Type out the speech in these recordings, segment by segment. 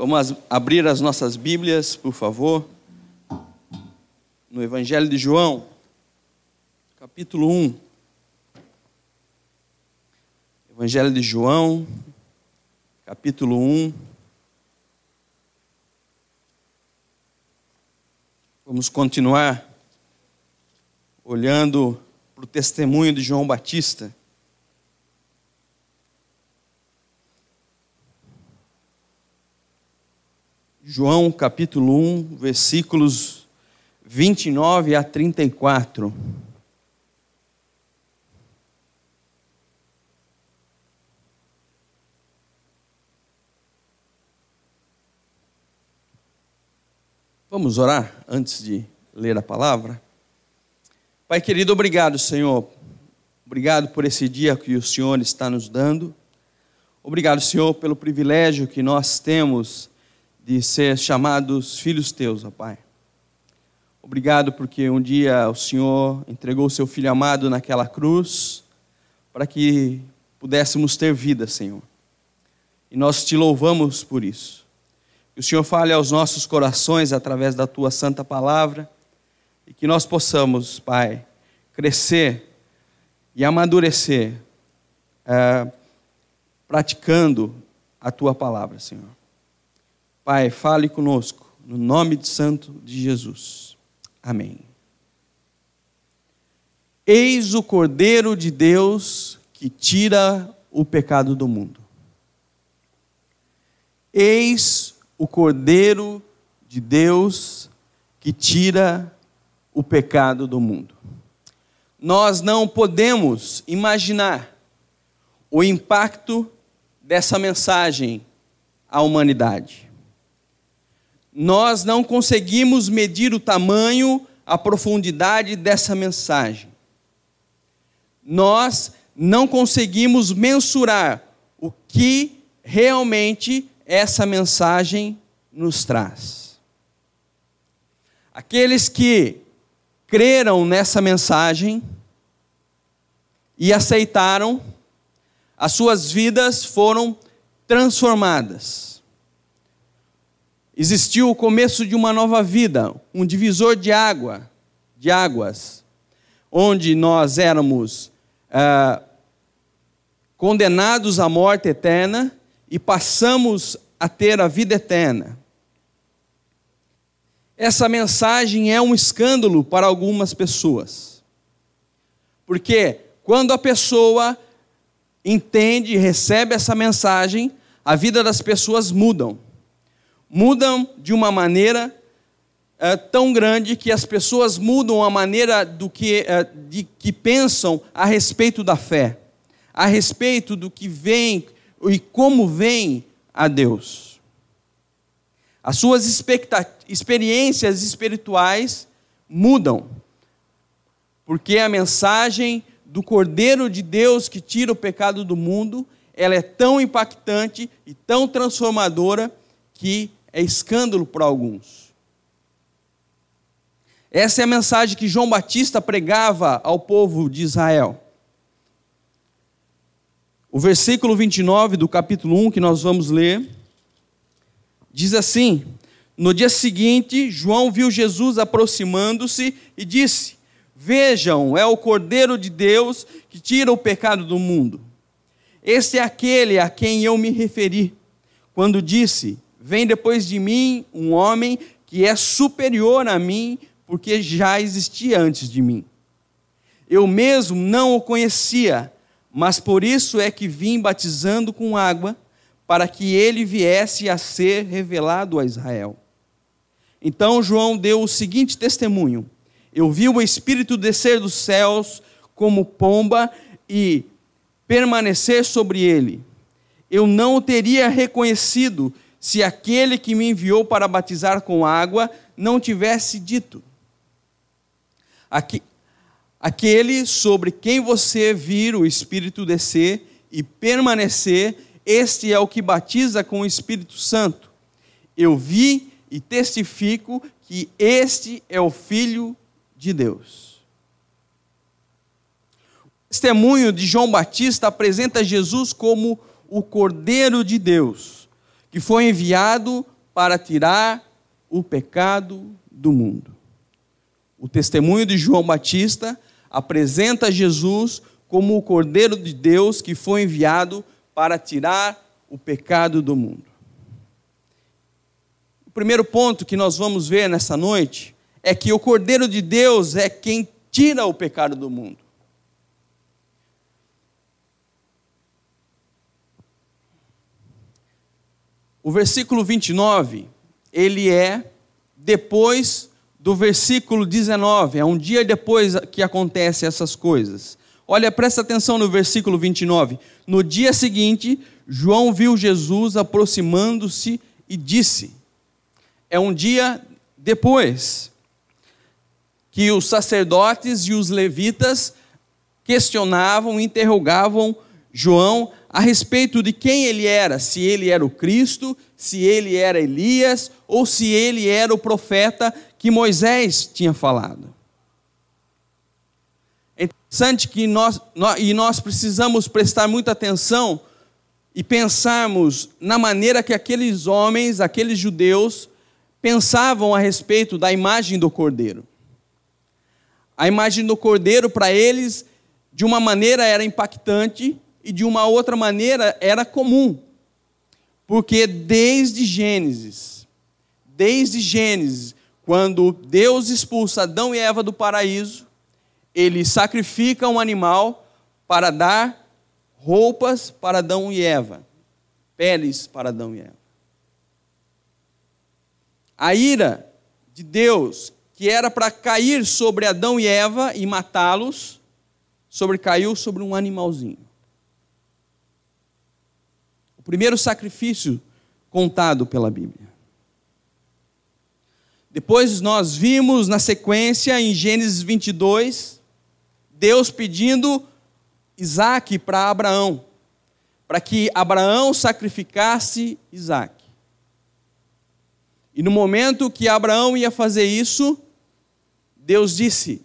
Vamos abrir as nossas Bíblias, por favor, no Evangelho de João, capítulo 1. Evangelho de João, capítulo 1. Vamos continuar olhando para o testemunho de João Batista. João capítulo 1, versículos 29 a 34. Vamos orar antes de ler a palavra? Pai querido, obrigado, Senhor. Obrigado por esse dia que o Senhor está nos dando. Obrigado, Senhor, pelo privilégio que nós temos de ser chamados filhos teus, ó Pai. Obrigado porque um dia o Senhor entregou o seu Filho amado naquela cruz para que pudéssemos ter vida, Senhor. E nós te louvamos por isso. Que o Senhor fale aos nossos corações através da tua santa palavra e que nós possamos, Pai, crescer e amadurecer praticando a tua palavra, Senhor. Pai, fale conosco, no nome de santo de Jesus. Amém. Eis o Cordeiro de Deus que tira o pecado do mundo. Eis o Cordeiro de Deus que tira o pecado do mundo. Nós não podemos imaginar o impacto dessa mensagem à humanidade. Nós não conseguimos medir o tamanho, a profundidade dessa mensagem. Nós não conseguimos mensurar o que realmente essa mensagem nos traz. Aqueles que creram nessa mensagem e aceitaram, as suas vidas foram transformadas. Existiu o começo de uma nova vida, um divisor de águas, onde nós éramos condenados à morte eterna e passamos a ter a vida eterna. Essa mensagem é um escândalo para algumas pessoas, porque quando a pessoa entende e recebe essa mensagem, a vida das pessoas mudam de uma maneira tão grande que as pessoas mudam a maneira de que pensam a respeito da fé, a respeito do que vem e como vem a Deus. As suas experiências espirituais mudam, porque a mensagem do Cordeiro de Deus que tira o pecado do mundo, ela é tão impactante e tão transformadora que é escândalo para alguns. Essa é a mensagem que João Batista pregava ao povo de Israel. O versículo 29 do capítulo 1, que nós vamos ler, diz assim: no dia seguinte, João viu Jesus aproximando-se e disse: vejam, é o Cordeiro de Deus que tira o pecado do mundo. Esse é aquele a quem eu me referi, quando disse: vem depois de mim um homem que é superior a mim, porque já existia antes de mim. Eu mesmo não o conhecia, mas por isso é que vim batizando com água, para que ele viesse a ser revelado a Israel. Então João deu o seguinte testemunho: eu vi o Espírito descer dos céus como pomba e permanecer sobre ele. Eu não o teria reconhecido se aquele que me enviou para batizar com água não tivesse dito: aquele sobre quem você vir o Espírito descer e permanecer, este é o que batiza com o Espírito Santo. Eu vi e testifico que este é o Filho de Deus. O testemunho de João Batista apresenta Jesus como o Cordeiro de Deus, que foi enviado para tirar o pecado do mundo. O testemunho de João Batista apresenta Jesus como o Cordeiro de Deus que foi enviado para tirar o pecado do mundo. O primeiro ponto que nós vamos ver nessa noite é que o Cordeiro de Deus é quem tira o pecado do mundo. O versículo 29, ele é depois do versículo 19, é um dia depois que acontecem essas coisas. Olha, presta atenção no versículo 29. No dia seguinte, João viu Jesus aproximando-se e disse, é um dia depois que os sacerdotes e os levitas questionavam, interrogavam João a respeito de quem ele era, se ele era o Cristo, se ele era Elias, ou se ele era o profeta que Moisés tinha falado. É interessante que nós precisamos prestar muita atenção e pensarmos na maneira que aqueles homens, aqueles judeus, pensavam a respeito da imagem do Cordeiro. A imagem do Cordeiro, para eles, de uma maneira era impactante e de uma outra maneira era comum. Porque desde Gênesis, quando Deus expulsa Adão e Eva do paraíso, ele sacrifica um animal para dar roupas para Adão e Eva, peles para Adão e Eva. A ira de Deus, que era para cair sobre Adão e Eva e matá-los, sobrecaiu sobre um animalzinho. O primeiro sacrifício contado pela Bíblia. Depois nós vimos na sequência, em Gênesis 22, Deus pedindo Isaque para Abraão, para que Abraão sacrificasse Isaque. E no momento que Abraão ia fazer isso, Deus disse,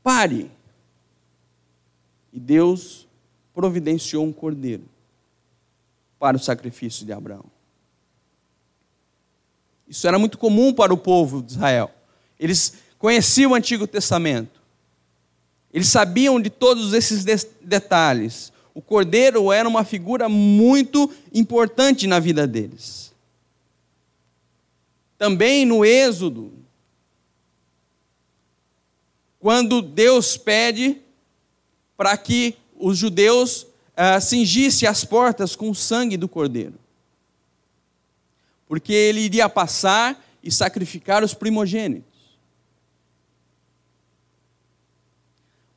pare. E Deus providenciou um cordeiro para o sacrifício de Abraão. Isso era muito comum para o povo de Israel. Eles conheciam o Antigo Testamento. Eles sabiam de todos esses detalhes. O cordeiro era uma figura muito importante na vida deles. Também no Êxodo, quando Deus pede para que os judeus cingissem as portas com o sangue do cordeiro. Porque ele iria passar e sacrificar os primogênitos.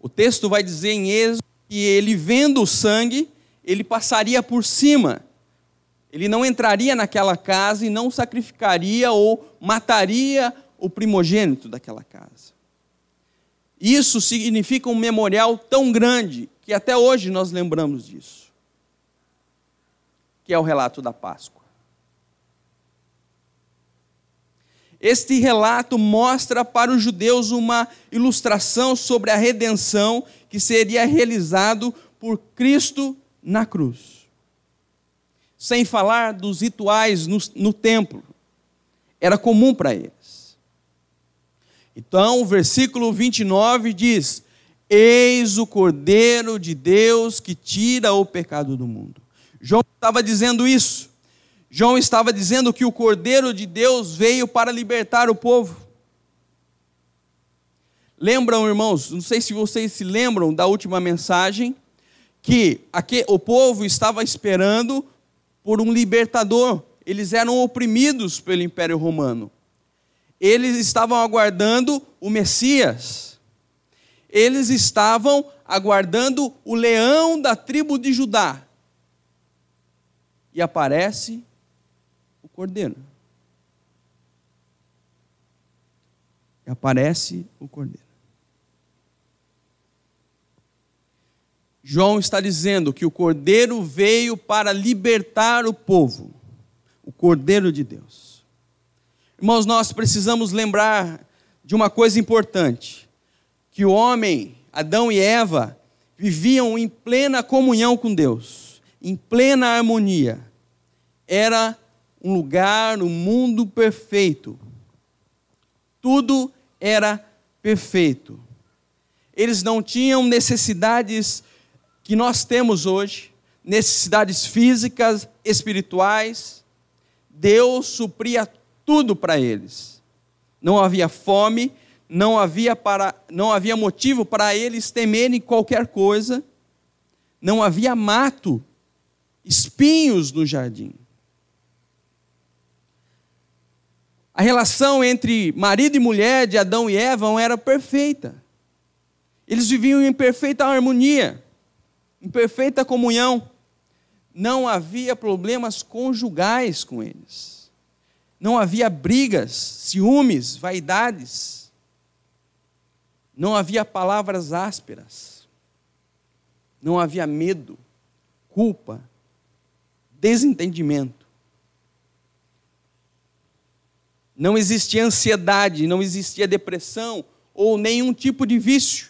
O texto vai dizer em Êxodo que ele, vendo o sangue, ele passaria por cima. Ele não entraria naquela casa e não sacrificaria ou mataria o primogênito daquela casa. Isso significa um memorial tão grande que até hoje nós lembramos disso, que é o relato da Páscoa. Este relato mostra para os judeus uma ilustração sobre a redenção que seria realizado por Cristo na cruz. Sem falar dos rituais no templo. Era comum para eles. Então, o versículo 29 diz, eis o Cordeiro de Deus que tira o pecado do mundo. João estava dizendo isso. João estava dizendo que o Cordeiro de Deus veio para libertar o povo. Lembram, irmãos, não sei se vocês se lembram da última mensagem, que o povo estava esperando por um libertador. Eles eram oprimidos pelo Império Romano. Eles estavam aguardando o Messias. Eles estavam aguardando o leão da tribo de Judá. E aparece o Cordeiro. E aparece o Cordeiro. João está dizendo que o Cordeiro veio para libertar o povo. O Cordeiro de Deus. Irmãos, nós precisamos lembrar de uma coisa importante. Que o homem, Adão e Eva, viviam em plena comunhão com Deus. Em plena harmonia. Era um lugar, um mundo perfeito. Tudo era perfeito. Eles não tinham necessidades que nós temos hoje, necessidades físicas, espirituais. Deus supria tudo para eles. Não havia fome, não havia motivo para eles temerem qualquer coisa. Não havia mato, espinhos no jardim. A relação entre marido e mulher de Adão e Eva era perfeita. Eles viviam em perfeita harmonia, em perfeita comunhão. Não havia problemas conjugais com eles. Não havia brigas, ciúmes, vaidades. Não havia palavras ásperas. Não havia medo, culpa, desentendimento. Não existia ansiedade, não existia depressão ou nenhum tipo de vício.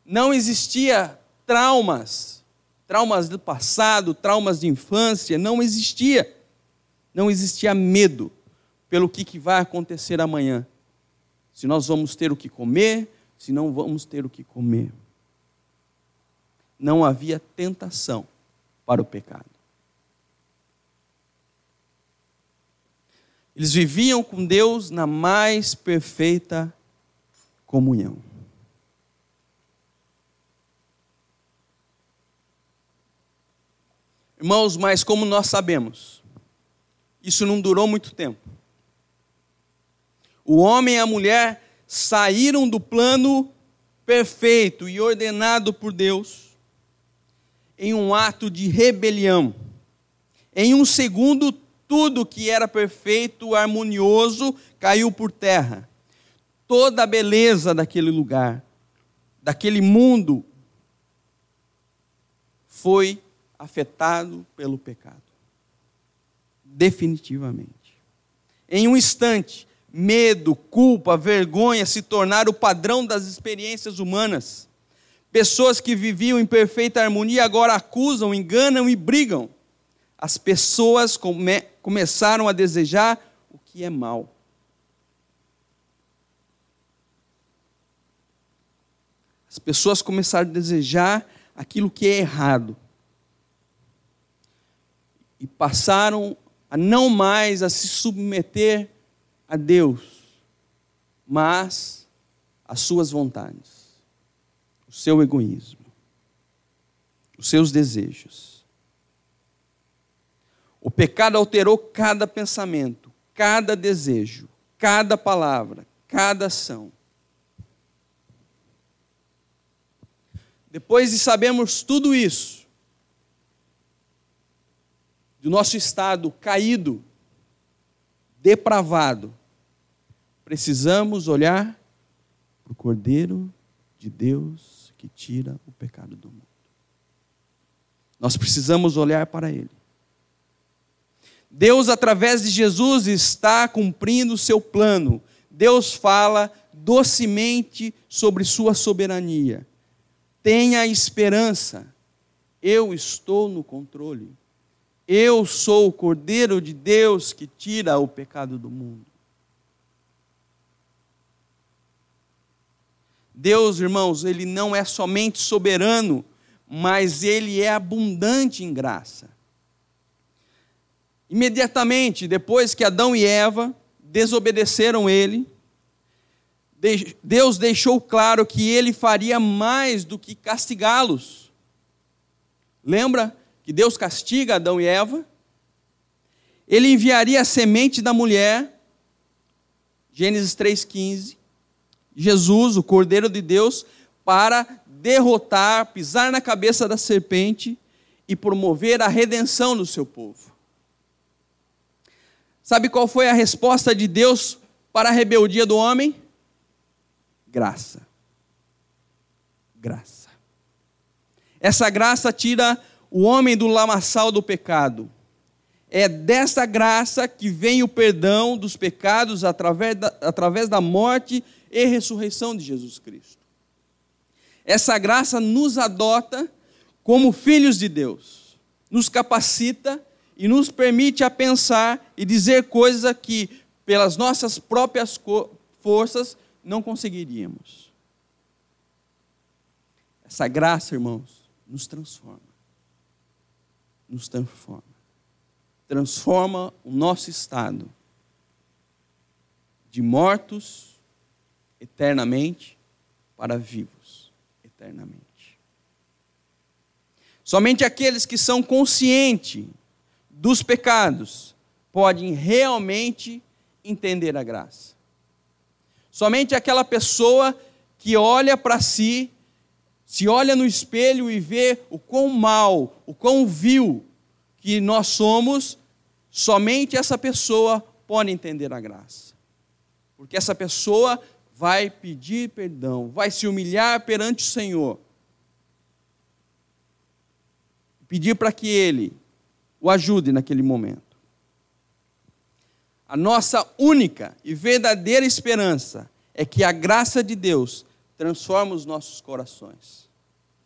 Não existia traumas do passado, traumas de infância, não existia. Não existia medo pelo que vai acontecer amanhã. Se nós vamos ter o que comer, se não vamos ter o que comer. Não havia tentação para o pecado. Eles viviam com Deus na mais perfeita comunhão. Irmãos, mas como nós sabemos, isso não durou muito tempo. O homem e a mulher saíram do plano perfeito e ordenado por Deus em um ato de rebelião. Em um segundo, tudo que era perfeito, harmonioso, caiu por terra. Toda a beleza daquele lugar, daquele mundo, foi afetado pelo pecado. Definitivamente. Em um instante, medo, culpa, vergonha se tornaram o padrão das experiências humanas. Pessoas que viviam em perfeita harmonia agora acusam, enganam e brigam. As pessoas começaram a desejar o que é mal. As pessoas começaram a desejar aquilo que é errado. E passaram a não mais a se submeter a Deus, mas às suas vontades, o seu egoísmo, os seus desejos. O pecado alterou cada pensamento, cada desejo, cada palavra, cada ação. Depois de sabermos tudo isso, do nosso estado caído, depravado, precisamos olhar para o Cordeiro de Deus que tira o pecado do mundo. Nós precisamos olhar para Ele. Deus, através de Jesus, está cumprindo o seu plano. Deus fala docemente sobre sua soberania. Tenha esperança. Eu estou no controle. Eu sou o Cordeiro de Deus que tira o pecado do mundo. Deus, irmãos, Ele não é somente soberano, mas Ele é abundante em graça. Imediatamente, depois que Adão e Eva desobedeceram Ele, Deus deixou claro que Ele faria mais do que castigá-los. Lembra que Deus castiga Adão e Eva? Ele enviaria a semente da mulher, Gênesis 3,15, Jesus, o Cordeiro de Deus, para derrotar, pisar na cabeça da serpente e promover a redenção do seu povo. Sabe qual foi a resposta de Deus para a rebeldia do homem? Graça. Graça. Essa graça tira o homem do lamaçal do pecado. É dessa graça que vem o perdão dos pecados através da morte e ressurreição de Jesus Cristo. Essa graça nos adota como filhos de Deus, nos capacita e nos permite a pensar e dizer coisas que, pelas nossas próprias forças, não conseguiríamos. Essa graça, irmãos, nos transforma. Nos transforma. Transforma o nosso estado de mortos eternamente para vivos eternamente. Somente aqueles que são conscientes dos pecados podem realmente entender a graça. Somente aquela pessoa que olha para si, se olha no espelho e vê o quão mal, o quão vil que nós somos, somente essa pessoa pode entender a graça. Porque essa pessoa vai pedir perdão, vai se humilhar perante o Senhor. Pedir para que Ele o ajude naquele momento. A nossa única e verdadeira esperança é que a graça de Deus transforma os nossos corações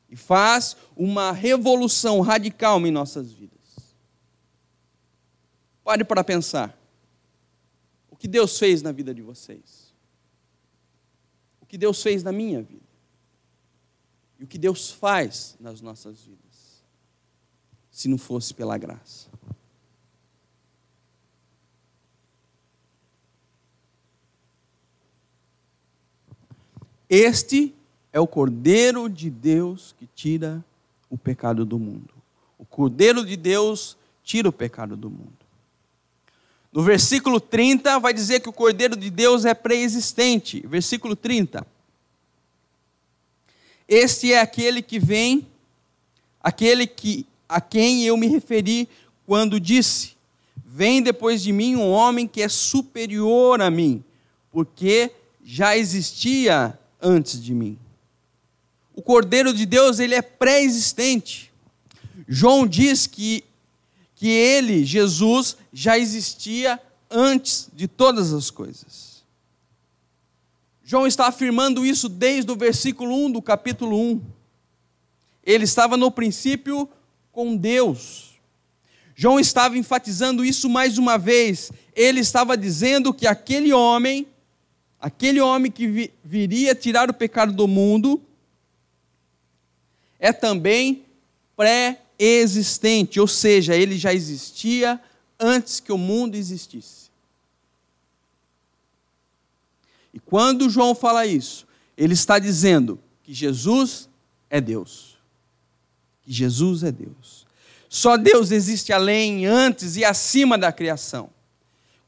e faz uma revolução radical em nossas vidas. Pare para pensar. O que Deus fez na vida de vocês? O que Deus fez na minha vida? E o que Deus faz nas nossas vidas? Se não fosse pela graça. Este é o Cordeiro de Deus que tira o pecado do mundo. O Cordeiro de Deus tira o pecado do mundo. No versículo 30 vai dizer que o Cordeiro de Deus é pré-existente. Versículo 30. Este é aquele que vem, a quem eu me referi quando disse: vem depois de mim um homem que é superior a mim, porque já existia antes de mim. O Cordeiro de Deus, ele é pré-existente. João diz que ele, Jesus, já existia antes de todas as coisas. João está afirmando isso desde o versículo 1 do capítulo 1. Ele estava no princípio com Deus. João estava enfatizando isso mais uma vez. Ele estava dizendo que aquele homem que viria tirar o pecado do mundo, é também pré-existente, ou seja, ele já existia antes que o mundo existisse. E quando João fala isso, ele está dizendo que Jesus é Deus. Que Jesus é Deus. Só Deus existe além, antes e acima da criação.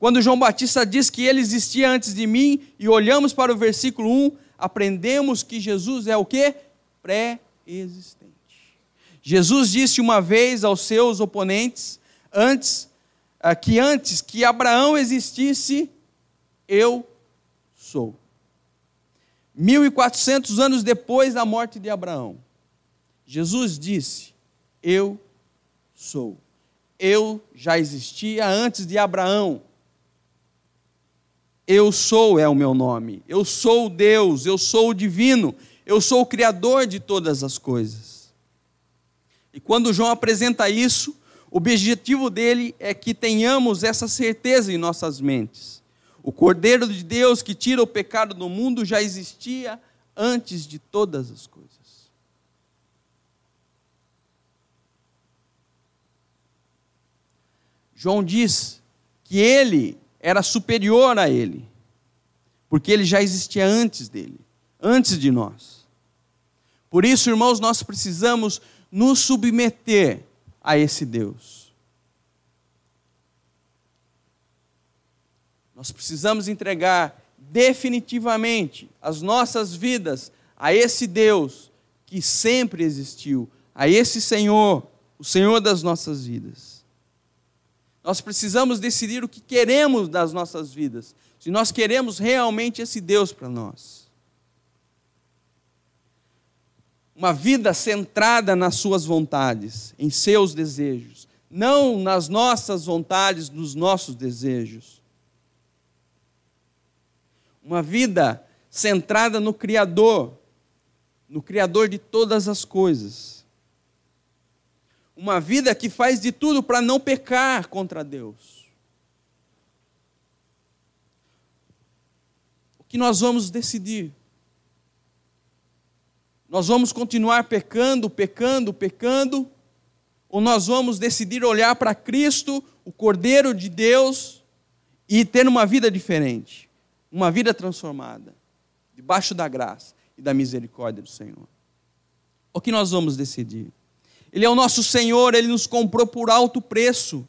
Quando João Batista diz que ele existia antes de mim, e olhamos para o versículo 1, aprendemos que Jesus é o quê? Pré-existente. Jesus disse uma vez aos seus oponentes, antes que Abraão existisse, eu sou. 1400 anos depois da morte de Abraão, Jesus disse: eu sou. Eu já existia antes de Abraão. Eu sou é o meu nome. Eu sou Deus, eu sou o divino, eu sou o Criador de todas as coisas. E quando João apresenta isso, o objetivo dele é que tenhamos essa certeza em nossas mentes. O Cordeiro de Deus que tira o pecado do mundo já existia antes de todas as coisas. João diz que ele era superior a ele, porque ele já existia antes dele, antes de nós. Por isso, irmãos, nós precisamos nos submeter a esse Deus. Nós precisamos entregar definitivamente as nossas vidas a esse Deus que sempre existiu, a esse Senhor, o Senhor das nossas vidas. Nós precisamos decidir o que queremos das nossas vidas, se nós queremos realmente esse Deus para nós. Uma vida centrada nas suas vontades, em seus desejos, não nas nossas vontades, nos nossos desejos. Uma vida centrada no Criador de todas as coisas. uma vida que faz de tudo para não pecar contra Deus. O que nós vamos decidir? Nós vamos continuar pecando, ou nós vamos decidir olhar para Cristo, o Cordeiro de Deus, e ter uma vida diferente, uma vida transformada, debaixo da graça e da misericórdia do Senhor? O que nós vamos decidir? Ele é o nosso Senhor, Ele nos comprou por alto preço.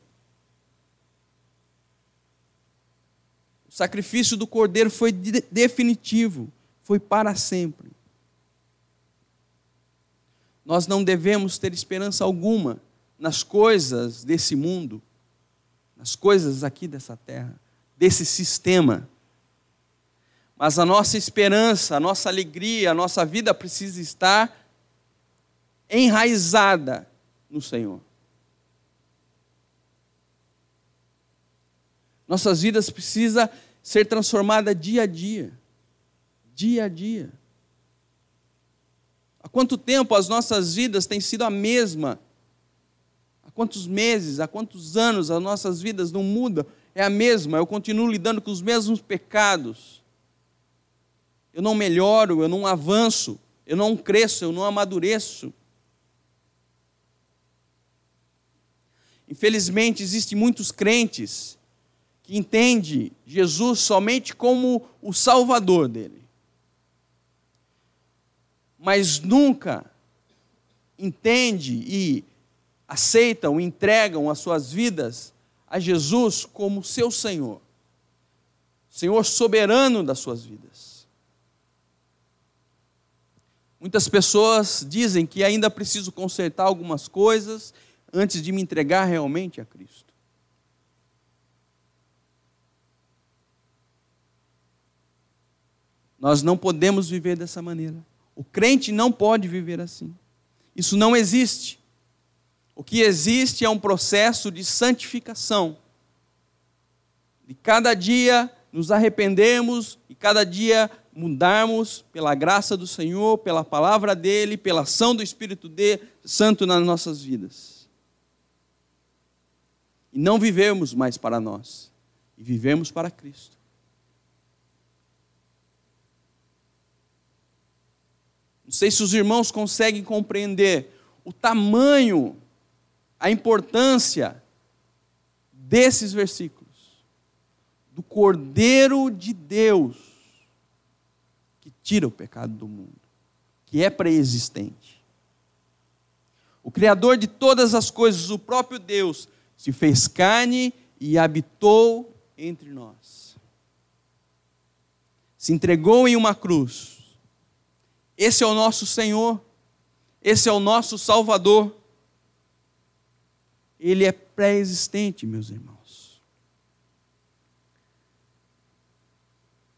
O sacrifício do Cordeiro foi definitivo, foi para sempre. Nós não devemos ter esperança alguma nas coisas desse mundo, nas coisas aqui dessa terra, desse sistema. Mas a nossa esperança, a nossa alegria, a nossa vida precisa estar enraizada no Senhor. Nossas vidas precisam ser transformadas dia a dia. Dia a dia. Há quanto tempo as nossas vidas têm sido a mesma? Há quantos meses, há quantos anos as nossas vidas não mudam? É a mesma, eu continuo lidando com os mesmos pecados. Eu não melhoro, eu não avanço, eu não cresço, eu não amadureço. Infelizmente, existem muitos crentes que entendem Jesus somente como o Salvador dele. Mas nunca entendem e aceitam, entregam as suas vidas a Jesus como seu Senhor. Senhor soberano das suas vidas. Muitas pessoas dizem que ainda preciso consertar algumas coisas antes de me entregar realmente a Cristo. Nós não podemos viver dessa maneira. O crente não pode viver assim. Isso não existe. O que existe é um processo de santificação. De cada dia nos arrependermos e cada dia mudarmos pela graça do Senhor, pela palavra dEle, pela ação do Espírito Santo nas nossas vidas. E não vivemos mais para nós, e vivemos para Cristo. Não sei se os irmãos conseguem compreender o tamanho, a importância desses versículos. Do Cordeiro de Deus, que tira o pecado do mundo, que é pré-existente. O Criador de todas as coisas, o próprio Deus, se fez carne e habitou entre nós. Se entregou em uma cruz. Esse é o nosso Senhor, esse é o nosso Salvador. Ele é pré-existente, meus irmãos.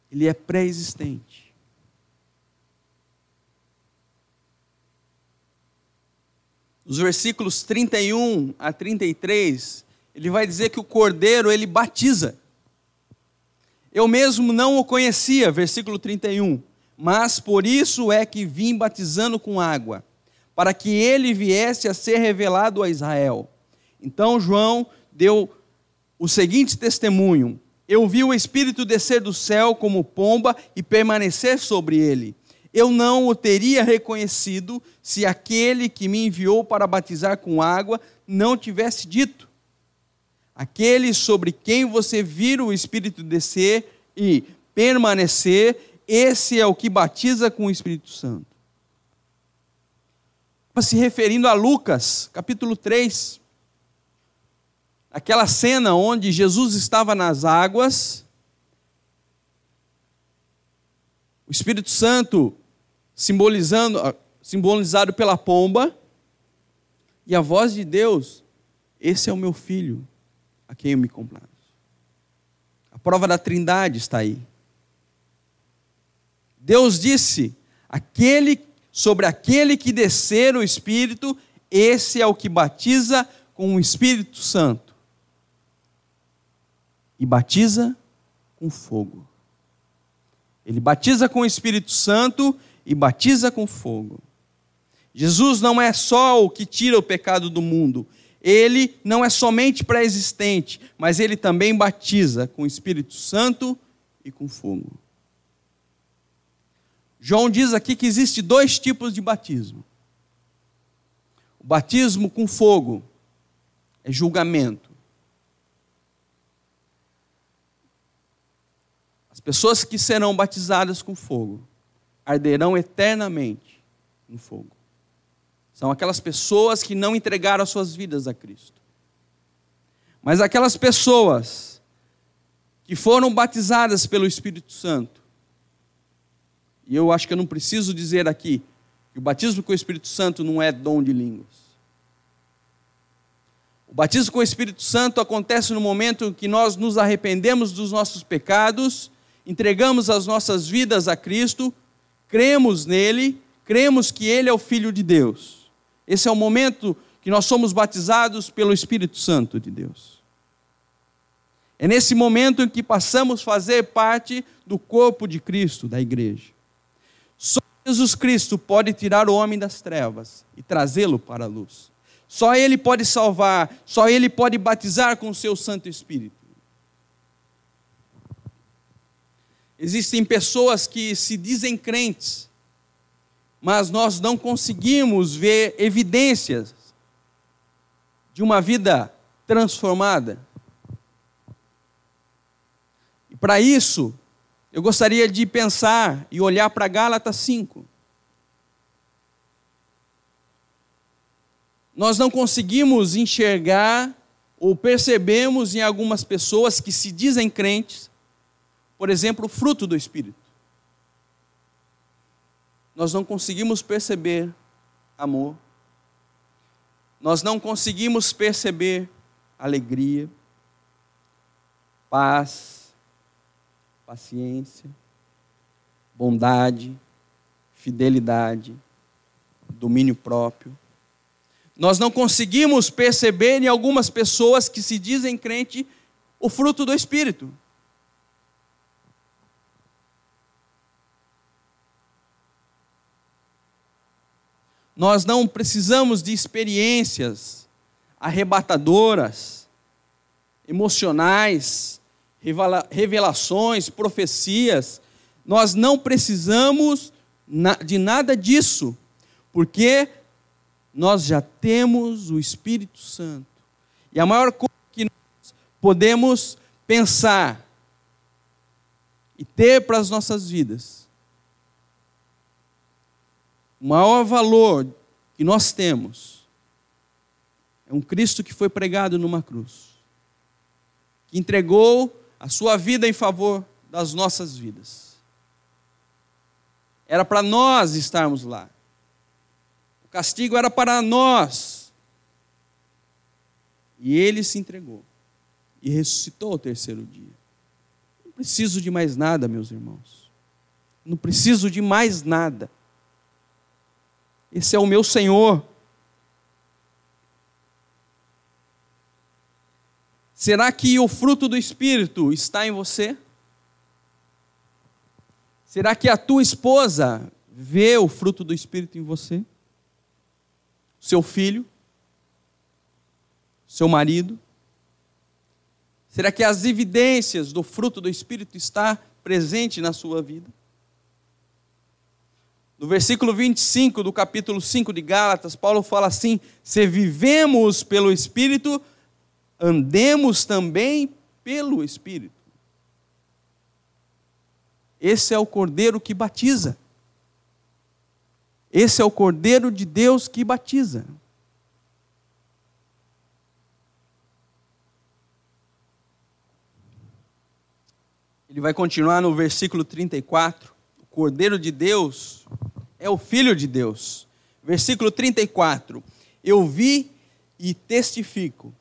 Ele é pré-existente. Os versículos 31 a 33, ele vai dizer que o Cordeiro, ele batiza. Eu mesmo não o conhecia, versículo 31. Mas por isso é que vim batizando com água, para que ele viesse a ser revelado a Israel. Então João deu o seguinte testemunho: eu vi o Espírito descer do céu como pomba e permanecer sobre ele. Eu não o teria reconhecido se aquele que me enviou para batizar com água não tivesse dito: aquele sobre quem você vira o Espírito descer e permanecer, esse é o que batiza com o Espírito Santo. Se referindo a Lucas, capítulo 3, aquela cena onde Jesus estava nas águas, o Espírito Santo simbolizado pela pomba, e a voz de Deus: esse é o meu filho, a quem eu me comprazo. A prova da Trindade está aí. Deus disse: sobre aquele que descer o Espírito, esse é o que batiza com o Espírito Santo. E batiza com fogo. Ele batiza com o Espírito Santo e batiza com fogo. Jesus não é só o que tira o pecado do mundo. Ele não é somente pré-existente, mas ele também batiza com o Espírito Santo e com fogo. João diz aqui que existe 2 tipos de batismo. O batismo com fogo é julgamento. As pessoas que serão batizadas com fogo arderão eternamente no fogo. São aquelas pessoas que não entregaram as suas vidas a Cristo. Mas aquelas pessoas que foram batizadas pelo Espírito Santo, e eu acho que eu não preciso dizer aqui que o batismo com o Espírito Santo não é dom de línguas. O batismo com o Espírito Santo acontece no momento em que nós nos arrependemos dos nossos pecados, entregamos as nossas vidas a Cristo, cremos nele, cremos que ele é o Filho de Deus. Esse é o momento que nós somos batizados pelo Espírito Santo de Deus. É nesse momento em que passamos a fazer parte do corpo de Cristo, da igreja. Só Jesus Cristo pode tirar o homem das trevas e trazê-lo para a luz. Só Ele pode salvar, só Ele pode batizar com o seu Santo Espírito. Existem pessoas que se dizem crentes, mas nós não conseguimos ver evidências de uma vida transformada. E para isso, eu gostaria de pensar e olhar para Gálatas 5. Nós não conseguimos enxergar ou percebemos em algumas pessoas que se dizem crentes, por exemplo, o fruto do Espírito. Nós não conseguimos perceber amor. Nós não conseguimos perceber alegria, paz, paciência, bondade, fidelidade, domínio próprio. Nós não conseguimos perceber em algumas pessoas que se dizem crente o fruto do Espírito. Nós não precisamos de experiências arrebatadoras, emocionais, revelações, profecias. Nós não precisamos de nada disso, porque nós já temos o Espírito Santo. E a maior coisa que nós podemos pensar e ter para as nossas vidas, o maior valor que nós temos é um Cristo que foi pregado numa cruz, que entregou a sua vida em favor das nossas vidas. Era para nós estarmos lá. O castigo era para nós. E ele se entregou e ressuscitou ao 3º dia. Não preciso de mais nada, meus irmãos. Não preciso de mais nada. Esse é o meu Senhor. Será que o fruto do Espírito está em você? Será que a tua esposa vê o fruto do Espírito em você? Seu filho? Seu marido? Será que as evidências do fruto do Espírito estão presentes na sua vida? No versículo 25 do capítulo 5 de Gálatas, Paulo fala assim: se vivemos pelo Espírito, andemos também pelo Espírito. Esse é o Cordeiro que batiza. Esse é o Cordeiro de Deus que batiza. Ele vai continuar no versículo 34. O Cordeiro de Deus é o Filho de Deus. Versículo 34. Eu vi e testifico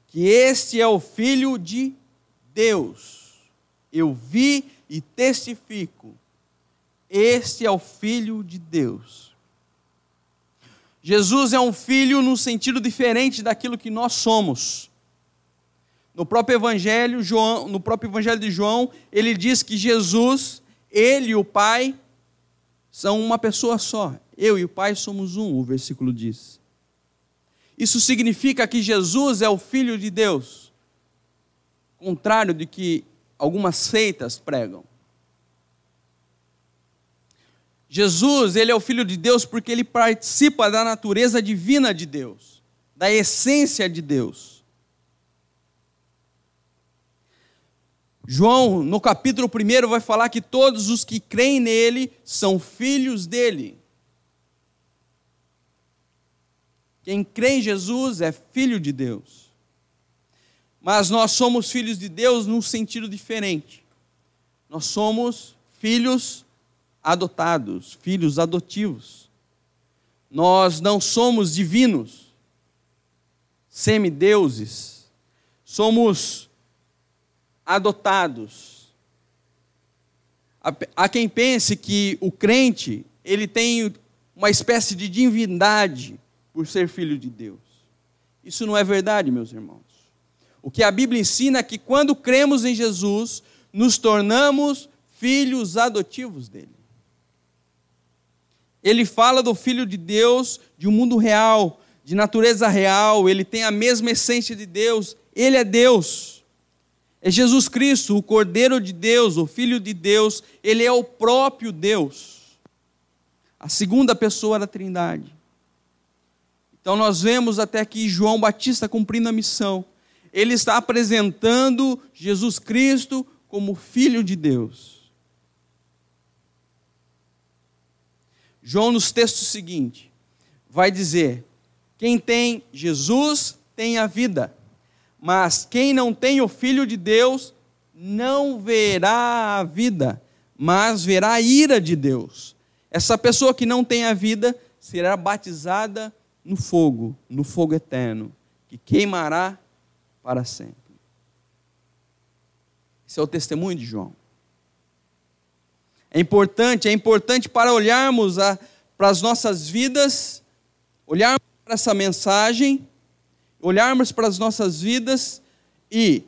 que este é o Filho de Deus. Eu vi e testifico. Este é o Filho de Deus. Jesus é um filho num sentido diferente daquilo que nós somos. No próprio Evangelho de João, ele diz que Jesus, ele e o Pai, são uma pessoa só. Eu e o Pai somos um, o versículo diz. Isso significa que Jesus é o Filho de Deus, contrário do que algumas seitas pregam. Jesus, ele é o Filho de Deus porque ele participa da natureza divina de Deus, da essência de Deus. João, no capítulo 1, vai falar que todos os que creem nele são filhos dele. Quem crê em Jesus é filho de Deus. Mas nós somos filhos de Deus num sentido diferente. Nós somos filhos adotados, filhos adotivos. Nós não somos divinos, semideuses. Somos adotados. Há quem pense que o crente, ele tem uma espécie de divindade por ser filho de Deus. Isso não é verdade, meus irmãos. O que a Bíblia ensina é que quando cremos em Jesus, nos tornamos filhos adotivos dele. Ele fala do Filho de Deus, de um mundo real, de natureza real, ele tem a mesma essência de Deus, ele é Deus. É Jesus Cristo, o Cordeiro de Deus, o Filho de Deus, ele é o próprio Deus, a segunda pessoa da Trindade. Então nós vemos até aqui João Batista cumprindo a missão. Ele está apresentando Jesus Cristo como Filho de Deus. João, nos textos seguintes, vai dizer: quem tem Jesus tem a vida, mas quem não tem o Filho de Deus não verá a vida, mas verá a ira de Deus. Essa pessoa que não tem a vida será batizada no fogo eterno, que queimará para sempre. Esse é o testemunho de João. É importante para olharmos para as nossas vidas, olharmos para essa mensagem, olharmos para as nossas vidas e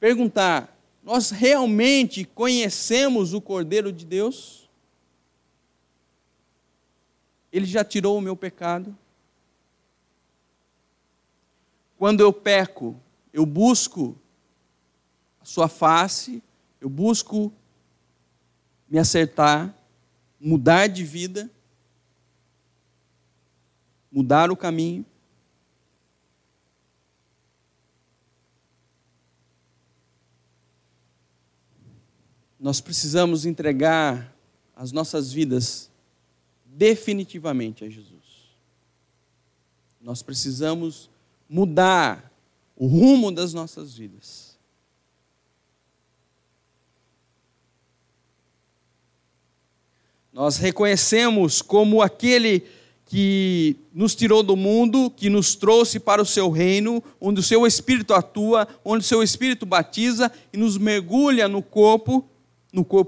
perguntar: nós realmente conhecemos o Cordeiro de Deus? Ele já tirou o meu pecado? Quando eu peco, eu busco a sua face, eu busco me acertar, mudar de vida, mudar o caminho. Nós precisamos entregar as nossas vidas definitivamente a Jesus. Nós precisamos mudar o rumo das nossas vidas. Nós reconhecemos como aquele que nos tirou do mundo, que nos trouxe para o seu reino, onde o seu Espírito atua, onde o seu Espírito batiza e nos mergulha no corpo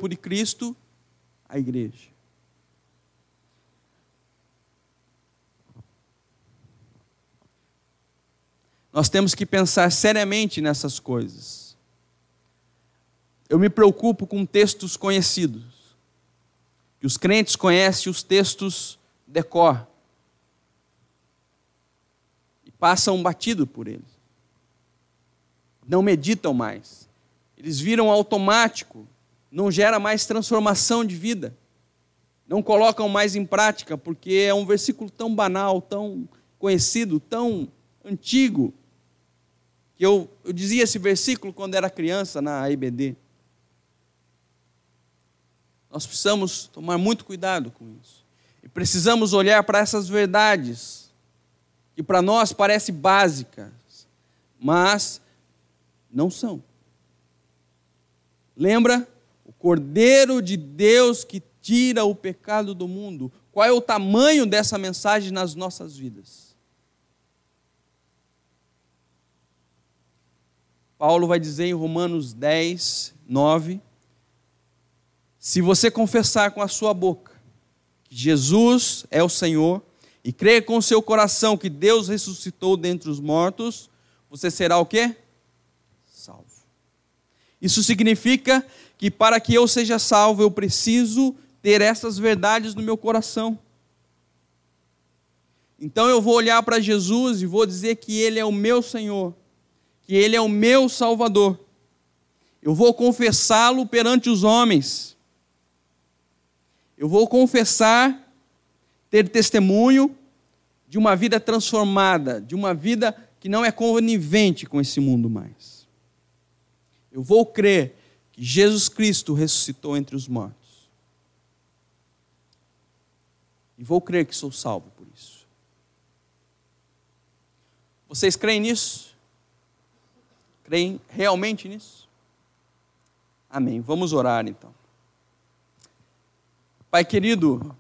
de Cristo, a igreja. Nós temos que pensar seriamente nessas coisas. Eu me preocupo com textos conhecidos, que os crentes conhecem os textos de cor e passam batido por eles. Não meditam mais. Eles viram automático, não gera mais transformação de vida. Não colocam mais em prática, porque é um versículo tão banal, tão conhecido, tão antigo, que eu dizia esse versículo quando era criança na IBD. Nós precisamos tomar muito cuidado com isso. E precisamos olhar para essas verdades, que para nós parecem básicas, mas não são. Lembra? O Cordeiro de Deus que tira o pecado do mundo. Qual é o tamanho dessa mensagem nas nossas vidas? Paulo vai dizer em Romanos 10, 9, se você confessar com a sua boca que Jesus é o Senhor e crer com o seu coração que Deus ressuscitou dentre os mortos, você será o quê? Salvo. Isso significa que para que eu seja salvo, eu preciso ter essas verdades no meu coração. Então eu vou olhar para Jesus e vou dizer que Ele é o meu Senhor, que Ele é o meu Salvador. Eu vou confessá-lo perante os homens. Eu vou confessar, ter testemunho de uma vida transformada, de uma vida que não é conivente com esse mundo mais. Eu vou crer que Jesus Cristo ressuscitou entre os mortos. E vou crer que sou salvo por isso. Vocês creem nisso? Creem realmente nisso? Amém. Vamos orar então. Pai querido,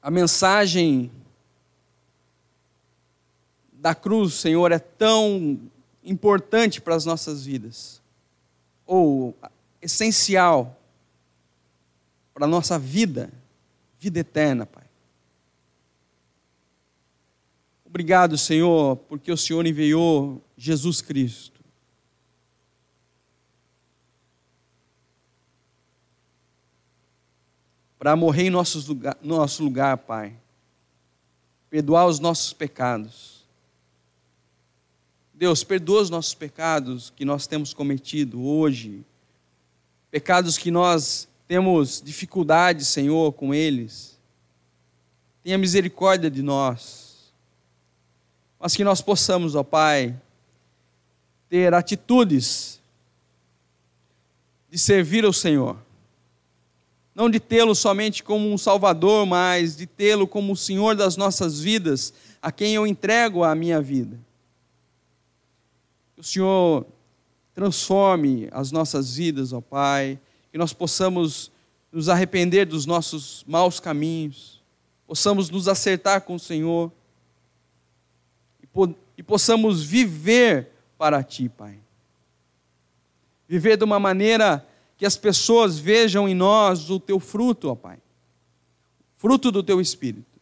a mensagem da cruz, Senhor, é tão importante para as nossas vidas, ou essencial para a nossa vida eterna, Pai. Obrigado, Senhor, porque o Senhor enviou Jesus Cristo. Para morrer em nosso lugar, Pai. Perdoar os nossos pecados. Deus, perdoa os nossos pecados que nós temos cometido hoje. Pecados que nós temos dificuldade, Senhor, com eles. Tenha misericórdia de nós. Mas que nós possamos, ó Pai, ter atitudes de servir ao Senhor. Não de tê-lo somente como um Salvador, mas de tê-lo como o Senhor das nossas vidas, a quem eu entrego a minha vida. Que o Senhor transforme as nossas vidas, ó Pai, que nós possamos nos arrepender dos nossos maus caminhos, possamos nos acertar com o Senhor e possamos viver para Ti, Pai. Viver de uma maneira que as pessoas vejam em nós o Teu fruto, ó Pai. Fruto do Teu Espírito.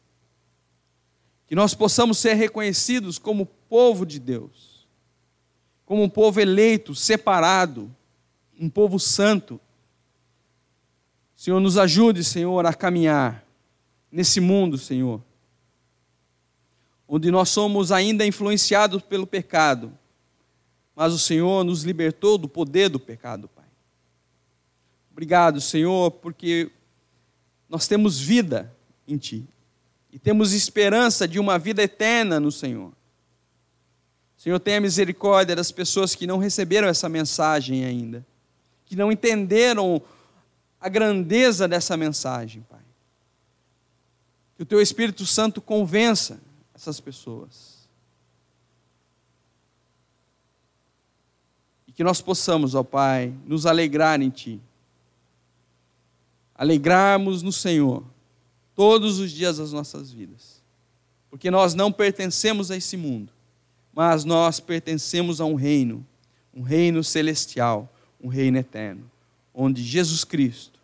Que nós possamos ser reconhecidos como povo de Deus. Como um povo eleito, separado. Um povo santo. Senhor, nos ajude, Senhor, a caminhar nesse mundo, Senhor. Onde nós somos ainda influenciados pelo pecado. Mas o Senhor nos libertou do poder do pecado, Pai. Obrigado, Senhor, porque nós temos vida em Ti. E temos esperança de uma vida eterna no Senhor. Senhor, tenha misericórdia das pessoas que não receberam essa mensagem ainda. Que não entenderam a grandeza dessa mensagem, Pai. Que o Teu Espírito Santo convença essas pessoas. E que nós possamos, ó Pai, nos alegrar em Ti. Alegrarmos no Senhor todos os dias das nossas vidas. Porque nós não pertencemos a esse mundo, mas nós pertencemos a um reino celestial, um reino eterno, onde Jesus Cristo,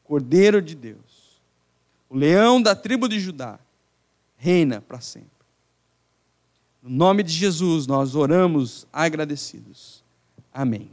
o Cordeiro de Deus, o leão da tribo de Judá, reina para sempre. No nome de Jesus nós oramos agradecidos. Amém.